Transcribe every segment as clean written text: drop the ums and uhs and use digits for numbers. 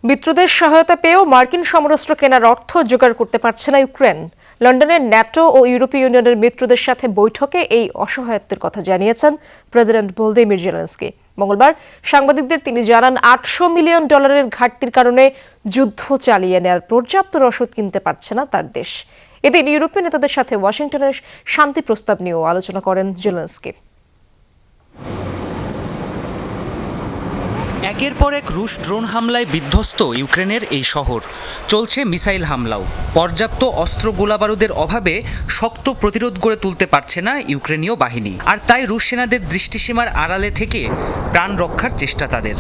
মিত্রদের সহায়তা পেয়েও মার্কিন সমরাস্ত্র কেনার অর্থ জোগাড় করতে পারছে না ইউক্রেন। লন্ডনের ন্যাটো ও ইউরোপীয় ইউনিয়নের মিত্রদের সাথে বৈঠকে এই অসহায়ত্বের কথা জানিয়েছেন প্রেসিডেন্ট ভলোদিমির জেলেনস্কি। মঙ্গলবার সাংবাদিকদের তিনি জানান, $800 মিলিয়ন ঘাটতির কারণে যুদ্ধ চালিয়ে নেয়ার পর্যাপ্ত রসদ কিনতে পারছে না তার দেশ। এদিন ইউরোপীয় নেতাদের সাথে ওয়াশিংটনের শান্তি প্রস্তাব নিয়েও আলোচনা করেন জেলেনস্কি। একের পর এক রুশ ড্রোন হামলায় বিধ্বস্ত ইউক্রেনের এই শহর। চলছে মিসাইল হামলাও। পর্যাপ্ত অস্ত্র গোলাবারুদের অভাবে শক্ত প্রতিরোধ গড়ে তুলতে পারছে না ইউক্রেনীয় বাহিনী। আর তাই রুশ সেনাদের দৃষ্টিসীমার আড়ালে থেকে প্রাণ রক্ষার চেষ্টা তাদের।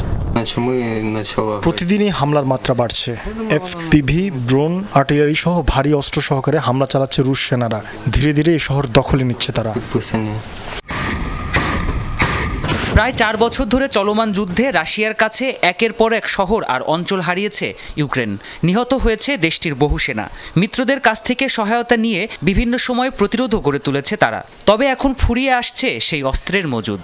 প্রতিদিনই হামলার মাত্রা বাড়ছে। এফপিভি, ড্রোন, আর্টিলারি সহ ভারী অস্ত্র সহকারে হামলা চালাচ্ছে রুশ সেনারা। ধীরে ধীরে এই শহর দখলে নিচ্ছে তারা। প্রায় 4 বছর ধরে চলমান যুদ্ধে রাশিয়ার কাছে একের পর এক শহর আর অঞ্চল হারিয়েছে ইউক্রেন। নিহত হয়েছে দেশটির বহু সেনা। মিত্রদের কাছ থেকে সহায়তা নিয়ে বিভিন্ন সময় প্রতিরোধও গড়ে তুলেছে তারা। তবে এখন ফুরিয়ে আসছে সেই অস্ত্রের মজুদ।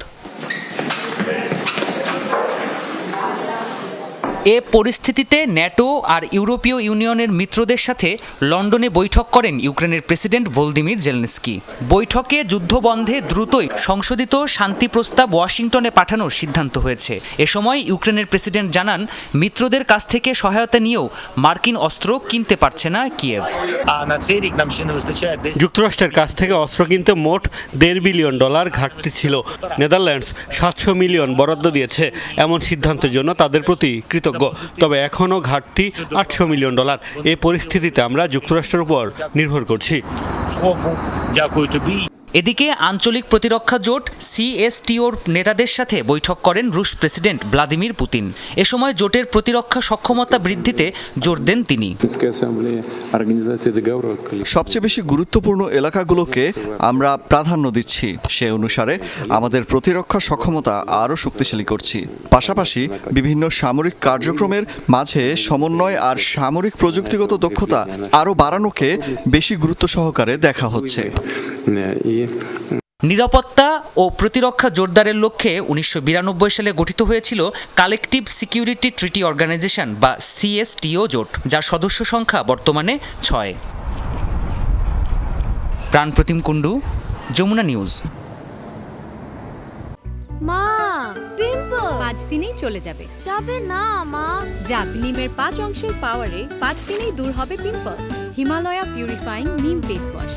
এ পরিস্থিতিতে ন্যাটো আর ইউরোপীয় ইউনিয়নের মিত্রদের সাথে লন্ডনে বৈঠক করেন ইউক্রেনের প্রেসিডেন্ট ভলোদিমির জেলেনস্কি। বৈঠকে যুদ্ধবন্ধে দ্রুতই সংশোধিত শান্তি প্রস্তাব ওয়াশিংটনে পাঠানোর সিদ্ধান্ত হয়েছে। এ সময় ইউক্রেনের প্রেসিডেন্ট জানান, মিত্রদের কাছ থেকে সহায়তা নিয়েও মার্কিন অস্ত্র কিনতে পারছে না কিয়েভ। যুক্তরাষ্ট্রের কাছ থেকে অস্ত্র কিনতে মোট $1.5 বিলিয়ন ঘাটতি ছিল। নেদারল্যান্ডস 700 মিলিয়ন বরাদ্দ দিয়েছে। এমন সিদ্ধান্তের জন্য তাদের প্রতি কৃতজ্ঞ। তবে এখনও ঘাটতি $800 মিলিয়ন। এই পরিস্থিতিতে আমরা যুক্তরাষ্ট্রের উপর নির্ভর করছি। এদিকে আঞ্চলিক প্রতিরক্ষা জোট সিএসটিওর নেতাদের সাথে বৈঠক করেন রুশ প্রেসিডেন্ট ভ্লাদিমির পুতিন। এ সময় জোটের প্রতিরক্ষা সক্ষমতা বৃদ্ধিতে জোর দেন তিনি। সবচেয়ে বেশি গুরুত্বপূর্ণ এলাকাগুলোকে আমরা প্রাধান্য দিচ্ছি। সে অনুসারে আমাদের প্রতিরক্ষা সক্ষমতা আরও শক্তিশালী করছি। পাশাপাশি বিভিন্ন সামরিক কার্যক্রমের মাঝে সমন্বয় আর সামরিক প্রযুক্তিগত দক্ষতা আরও বাড়ানোকে বেশি গুরুত্ব সহকারে দেখা হচ্ছে। নিরাপত্তা ও প্রতিরক্ষা জোরদারের লক্ষ্যে 1992 সালে গঠিত হয়েছিল কালেকটিভ সিকিউরিটি ট্রিটি অর্গানাইজেশন বা সিএসটিও জোট, যার সদস্য সংখ্যা বর্তমানে 6। প্রাণপ্রতিম কুণ্ডু, যমুনা নিউজ। মা, পিম্পল 5 দিনেই চলে যাবে। যাবে না মা। যাক, নিমের 5 অংশের পাওয়ারে 5 দিনেই দূর হবে পিম্পল। হিমালয়া পিউরিফাইং নিম ফেস ওয়াশ।